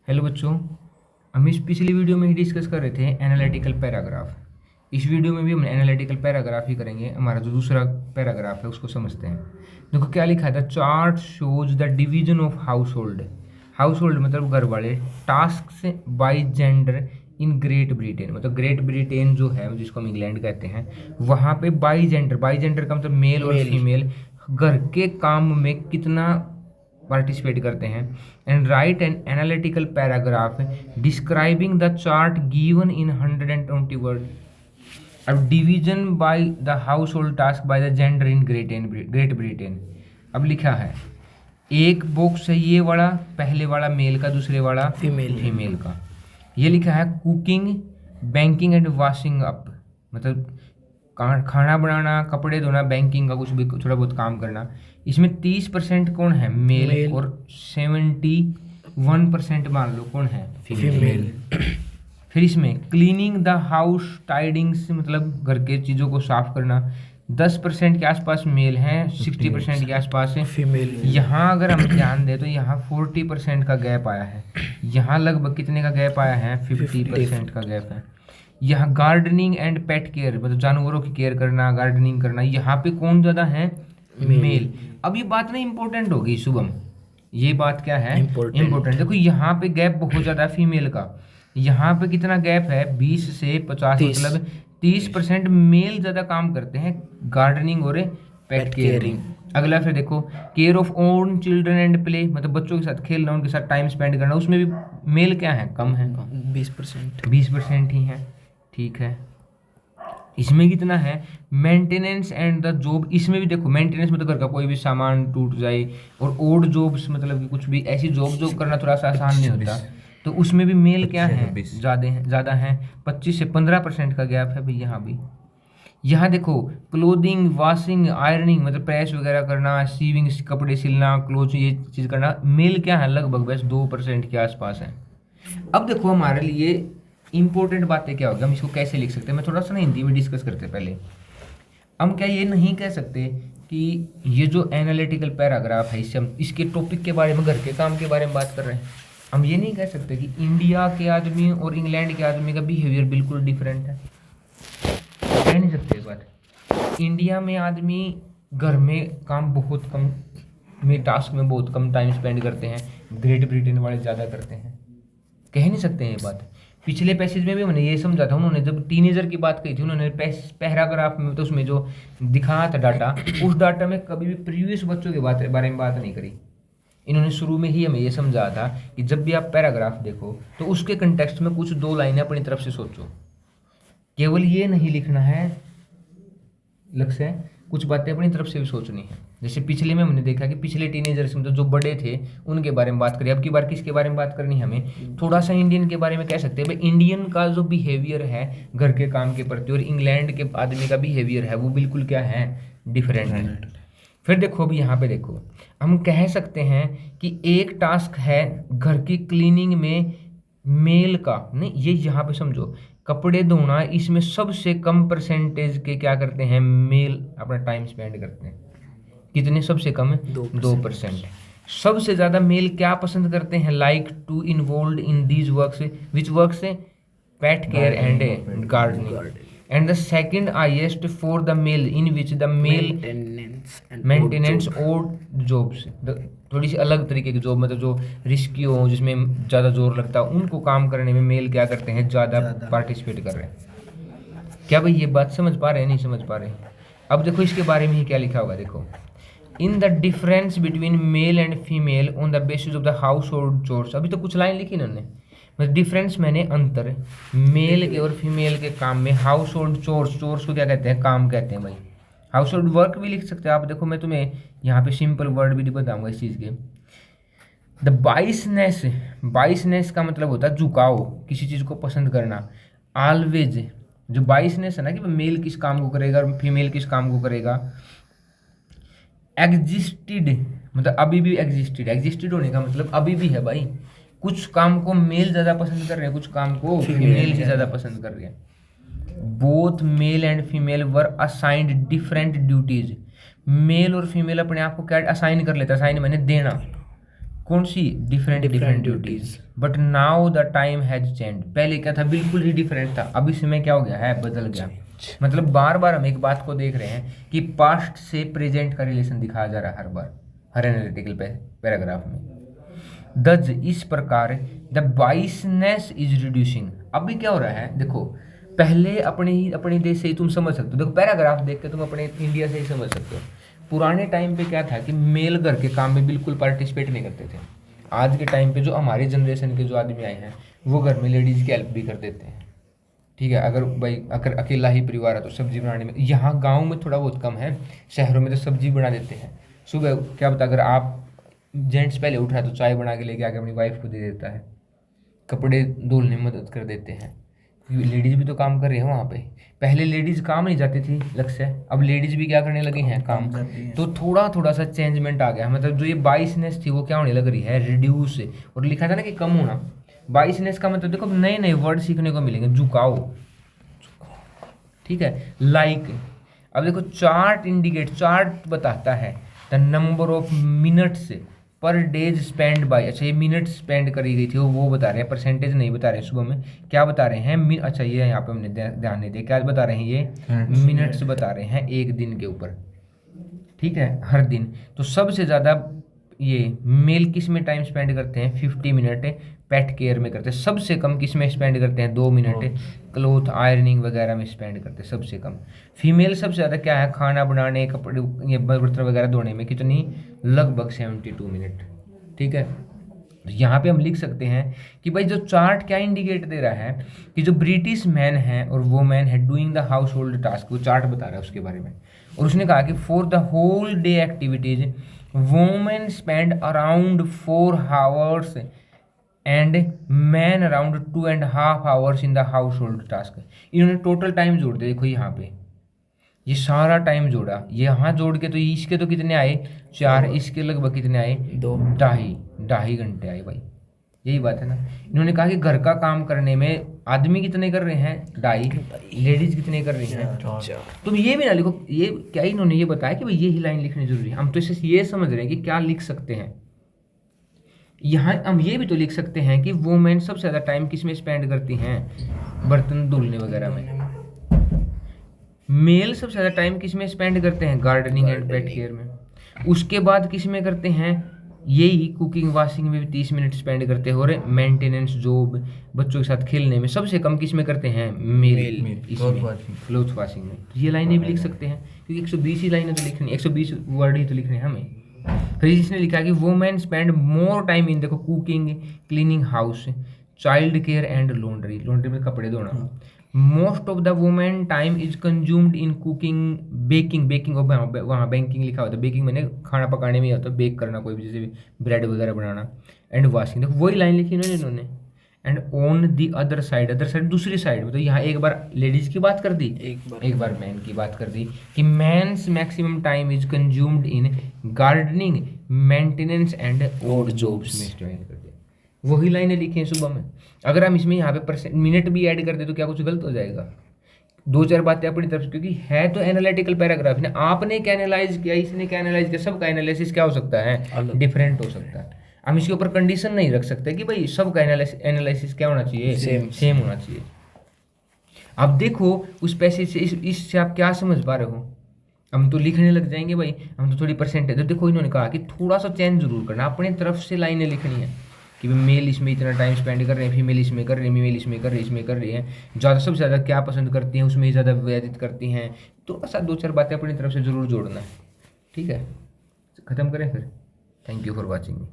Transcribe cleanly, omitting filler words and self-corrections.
Hello बच्चों। हम इस पिछली वीडियो में ही डिस्कस कर रहे थे एनालिटिकल पैराग्राफ। इस वीडियो में भी हम एनालिटिकल पैराग्राफ ही करेंगे। हमारा जो दूसरा पैराग्राफ है उसको समझते हैं। देखो क्या लिखा था, chart shows the division of house hold. House hold मतलब घर वाले, task by gender in Great Britain. मतलब ग्रेट ब्रिटेन जो है, जिसको हम इंग्लैंड कहते हैं, वहाँ पे बाई जेंडर का मतलब मेल और फीमेल घर के काम में कितना पार्टिसिपेट करते हैं। And write an analytical paragraph describing the chart given in 120 word. अब division by the household task by the gender in Great Britain. अब लिखा है एक बॉक्स है, ये वाला पहले वाला मेल का, दूसरे वाला फीमेल का। ये लिखा है cooking, banking and washing up. मतलब खाना बनाना, कपड़े धोना, बैंकिंग का कुछ भी थोड़ा बहुत काम करना। इसमें 30% कौन है, मेल, और 71% मान लो कौन है, फीमेल। फिर इसमें क्लीनिंग द हाउस, टाइडिंग्स मतलब घर के चीज़ों को साफ करना, 10% के आसपास मेल हैं, 60% के आसपास है फीमेल। यहाँ अगर हम ध्यान दें तो यहाँ 40% का गैप आया है। यहाँ लगभग कितने का गैप आया है, 50% का गैप है। यहाँ गार्डनिंग एंड पेट केयर मतलब जानवरों की केयर करना, गार्डनिंग करना, यहाँ पे कौन ज़्यादा है, मेल। अब ये बात ना इम्पोर्टेंट होगी शुभम, ये बात क्या है, इम्पोर्टेंट। देखो यहाँ पे गैप बहुत ज़्यादा है फीमेल का। यहाँ पे कितना गैप है, 20 से 50, मतलब 30% मेल ज़्यादा काम करते हैं गार्डनिंग और पेट केयरिंग। अगला फिर देखो care of own children and play मतलब बच्चों के साथ खेलना, उनके साथ टाइम स्पेंड करना, उसमें भी मेल क्या है, कम है, 20% ही है। ठीक है, इसमें कितना है, मेंटेनेंस एंड द जॉब। इसमें भी देखो मेंटेनेंस मतलब घर का कोई भी सामान टूट जाए, और ओड जॉब्स मतलब कि कुछ भी ऐसी जॉब करना थोड़ा सा आसान नहीं होता, तो उसमें भी मेल क्या है, ज़्यादा है। 25 से 15% का गैप है भाई यहाँ भी। यहाँ देखो क्लोथिंग, वॉशिंग, आयरनिंग मतलब प्रेस वगैरह करना, सीविंग कपड़े सिलना, क्लोथ ये चीज़ करना, मेल क्या है, लगभग बस 2% के आसपास है। अब देखो हमारे लिए इंपॉर्टेंट बातें क्या होगी, हम इसको कैसे लिख सकते हैं, मैं थोड़ा सा ना हिंदी में डिस्कस करते पहले। हम क्या ये नहीं कह सकते कि ये जो एनालिटिकल पैराग्राफ है, इससे हम इसके टॉपिक के बारे में, घर के काम के बारे में बात कर रहे हैं। हम ये नहीं कह सकते कि इंडिया के आदमी और इंग्लैंड के आदमी का बिहेवियर बिल्कुल डिफरेंट है, कह नहीं सकते बात। इंडिया में आदमी घर में काम बहुत कम में, टास्क में बहुत कम टाइम स्पेंड करते हैं, ग्रेट ब्रिटेन वाले ज़्यादा करते हैं, कह नहीं सकते हैं ये बात। पिछले पैसेज में भी मैंने ये समझा था, उन्होंने जब टीनेजर की बात कही थी, उन्होंने पैराग्राफ में तो उसमें जो दिखाया था डाटा, उस डाटा में कभी भी प्रीवियस बच्चों के बारे में बात नहीं करी। इन्होंने शुरू में ही हमें ये समझा था कि जब भी आप पैराग्राफ देखो तो उसके कंटेक्स्ट में कुछ 2 लाइनें अपनी तरफ से सोचो, केवल ये नहीं लिखना है लक्ष्य है, कुछ बातें अपनी तरफ से भी सोचनी है। जैसे पिछले में हमने देखा कि पिछले टीनेजर्स में तो जो बड़े थे उनके बारे में बात करें, अब की बार किसके बारे में बात करनी है, हमें थोड़ा सा इंडियन के बारे में कह सकते हैं भाई। इंडियन का जो बिहेवियर है घर के काम के प्रति और इंग्लैंड के आदमी का बिहेवियर है, वो बिल्कुल क्या है, डिफरेंट है। फिर देखो अभी यहाँ पे देखो, हम कह सकते हैं कि एक टास्क है घर की क्लीनिंग में मेल का, नहीं ये यहाँ पे समझो कपड़े धोना, इसमें सबसे कम परसेंटेज के क्या करते हैं, मेल अपना टाइम स्पेंड करते हैं। कितने, सबसे कम 2%। सबसे ज़्यादा मेल क्या पसंद करते हैं, like to involve in these works, which works, pet care and gardening. And the second highest for the male in which the male maintenance और जॉब्स, थोड़ी सी अलग तरीके की जॉब, मतलब जो रिस्की हो, जिसमें ज़्यादा जोर लगता है, उनको काम करने में मेल क्या करते हैं, ज़्यादा पार्टिसिपेट कर रहे हैं। क्या भाई ये बात समझ पा रहे हैं, नहीं समझ पा रहे हैं। अब देखो इसके बारे में ही क्या लिखा होगा, देखो in the difference between mail and female on the basis of the house hold chores. अभी तो कुछ लाइन लिखी इन्होंने, मतलब डिफरेंस मैंने अंतर मेल के और फीमेल के काम में। हाउस होल्ड चोर्स, चोर्स को क्या कहते हैं, काम कहते हैं भाई। हाउस होल्ड वर्क भी लिख सकते हैं आप, देखो मैं तुम्हें यहाँ पे सिंपल वर्ड भी बताऊंगा इस चीज़ के। द बाइसनेस, बाइसनेस का मतलब होता है झुकाव, किसी चीज़ को पसंद करना। ऑलवेज, जो बाइसनेस है ना कि मेल किस काम को करेगा और फीमेल किस काम को करेगा। एग्जिस्टेड मतलब अभी भी एग्जिस्टेड, एग्जिस्टेड होने का मतलब अभी भी है भाई। कुछ काम को मेल ज़्यादा पसंद कर रहे हैं, कुछ काम को फीमेल ही ज़्यादा पसंद कर रहे हैं। Both male and female were assigned different duties. Male और फीमेल अपने आप को क्या असाइन कर लेता है, असाइन मैंने देना, कौन सी? Different duties. But now the time has change. पहले क्या था? बिल्कुल ही डिफरेंट था, अब इसमें क्या हो गया है? बदल गया। मतलब बार बार हम एक बात को देख रहे हैं कि पास्ट से प्रेजेंट का रिलेशन दिखाया जा रहा है हर बार, हर एनालिटिकल पैराग्राफ में। दज इस प्रकार द बाइसनेस इज रिड्यूसिंग। अभी क्या हो रहा है? देखो पहले अपने देश से ही तुम समझ सकते हो, देखो पैराग्राफ देख के तुम अपने इंडिया से ही समझ सकते हो। पुराने टाइम पे क्या था कि मेल घर के काम में बिल्कुल पार्टिसिपेट नहीं करते थे। आज के टाइम पे जो हमारी जनरेशन के जो आदमी आए हैं वो घर में लेडीज़ की हेल्प भी कर देते हैं, ठीक है। अगर अकेला ही परिवार है तो सब्जी बनाने में, यहाँ गांव में थोड़ा बहुत कम है, शहरों में तो सब्जी बना देते हैं। सुबह क्या पता अगर आप जेंट्स पहले उठ रहा है तो चाय बना के लेके आके अपनी वाइफ को दे देता है, कपड़े धुलने में मदद कर देते हैं, क्योंकि लेडीज़ भी तो काम कर रही है वहाँ पे। पहले लेडीज़ काम नहीं जाती थी लक्ष्य, अब लेडीज़ भी क्या करने लगी हैं? काम। तो थोड़ा सा चेंजमेंट आ गया, मतलब जो ये बाइसनेस थी वो क्या होने लग रही है? रिड्यूस। और लिखा था ना कि कम होना। बाइसनेस का मतलब देखो नए नए वर्ड सीखने को मिलेंगे। झुकाओ, ठीक है, लाइक। अब देखो चार्ट बताता है द नंबर ऑफ मिनट्स पर डेज स्पेंड बाय। अच्छा ये मिनट स्पेंड करी गई थी वो बता रहे हैं, परसेंटेज नहीं बता रहे हैं। सुबह में क्या बता रहे हैं? अच्छा ये यहाँ पे हमने ध्यान नहीं दिया, क्या बता रहे हैं? ये मिनट्स बता रहे हैं एक दिन के ऊपर, ठीक है, हर दिन। तो सबसे ज़्यादा ये मेल किस में टाइम स्पेंड करते हैं? 50 मिनट पेट केयर में करते हैं। सबसे कम किस में स्पेंड करते हैं? 2 मिनट क्लोथ आयरनिंग वगैरह में स्पेंड करते हैं सबसे कम। फीमेल सबसे ज़्यादा क्या है? खाना बनाने, कपड़े, ये बर्तन वगैरह धोने में कितनी? लगभग 72 मिनट, ठीक है। यहाँ पे हम लिख सकते हैं कि भाई जो चार्ट क्या इंडिकेट दे रहा है कि जो ब्रिटिश मैन है और वो मैन है doing the household task, वो चार्ट बता रहा है उसके बारे में। और उसने कहा कि for the whole day activities women spend around 4 hours and men around 2.5 hours in the household task. इन्होंने टोटल टाइम जोड़ दिया, देखो यहाँ पे ये सारा टाइम जोड़ा, यहाँ जोड़ के तो इसके तो कितने आए? 4, इसके लगभग कितने आए? 2, ढाई घंटे आए भाई। यही बात है ना। इन्होंने कहा कि घर का काम करने में आदमी कितने कर रहे हैं? 2.5, लेडीज कितने कर रही हैं? 4। तुम ये भी ना लिखो, ये क्या इन्होंने ये बताया कि भाई ये ही लाइन लिखनी जरूरी है। हम तो इससे ये समझ रहे हैं कि क्या लिख सकते हैं। यहाँ हम ये भी तो लिख सकते हैं कि वुमेन सबसे ज़्यादा टाइम किस में स्पेंड करती हैं? बर्तन धुलने वगैरह में। मेल सबसे ज़्यादा टाइम किस में स्पेंड करते हैं? गार्डनिंग एंड पेट केयर में। उसके बाद किस में करते हैं? यही कुकिंग वाशिंग में भी 30 मिनट स्पेंड करते हैं। और मेंटेनेंस जॉब, बच्चों के साथ खेलने में सबसे कम किस में करते हैं? मेल, क्लोथ वाशिंग में। ये लाइनें भी लिख सकते हैं क्योंकि 120 ही लाइनें तो लिखनी, 120 वर्ड ही तो लिखने हैं हमें। फिर इसने लिखा कि women spend more time in, देखो, cooking, cleaning house, child care and laundry में कपड़े धोना। Most of the women time is consumed in cooking, baking वहाँ बेकिंग लिखा होता है, बेकिंग मैंने खाना पकाने में होता है, बेक करना कोई भी, जैसे ब्रेड वगैरह बनाना, एंड वॉशिंग। देखो वही लाइन लिखी इन्होंने। And on the other side दूसरी साइड में, तो यहाँ एक बार लेडीज की बात कर दी, एक बार मैन की बात कर दी कि men's maximum time is consumed in gardening, maintenance and odd jobs में स्पेंड कर दिया। वही लाइनें लिखी हैं सुबह में। अगर हम इसमें यहाँ पे मिनट भी ऐड कर दे तो क्या कुछ गलत हो जाएगा? 2-4 बातें अपनी तरफ से, क्योंकि है तो एनालिटिकल पैराग्राफ ने, आपने क्या एनालाइज किया, इसने क्या एनालाइज किया, सबका एनालिसिस क्या हो सकता है? डिफरेंट हो सकता है। हम इसके ऊपर कंडीशन नहीं रख सकते कि भाई सबका एनालिसिस क्या होना चाहिए? सेम होना चाहिए। अब देखो उस पैसे से इससे आप क्या समझ पा रहे हो? हम तो लिखने लग जाएंगे भाई, हम तो थोड़ी परसेंटेज। तो देखो इन्होंने कहा कि थोड़ा सा चेंज जरूर करना, अपनी तरफ से लाइनें लिखनी है कि मेल इसमें इतना टाइम स्पेंड कर रहे हैं, फीमेल इसमें कर रही है, फीमेल इसमें कर रही है, इसमें कर रही है, ज़्यादा सबसे ज़्यादा क्या पसंद करती हैं उसमें ही ज़्यादा व्यतीत करती हैं। थोड़ा सा 2-4 बातें अपनी तरफ से ज़रूर जोड़ना है, ठीक है। ख़त्म करें फिर। Thank you for watching.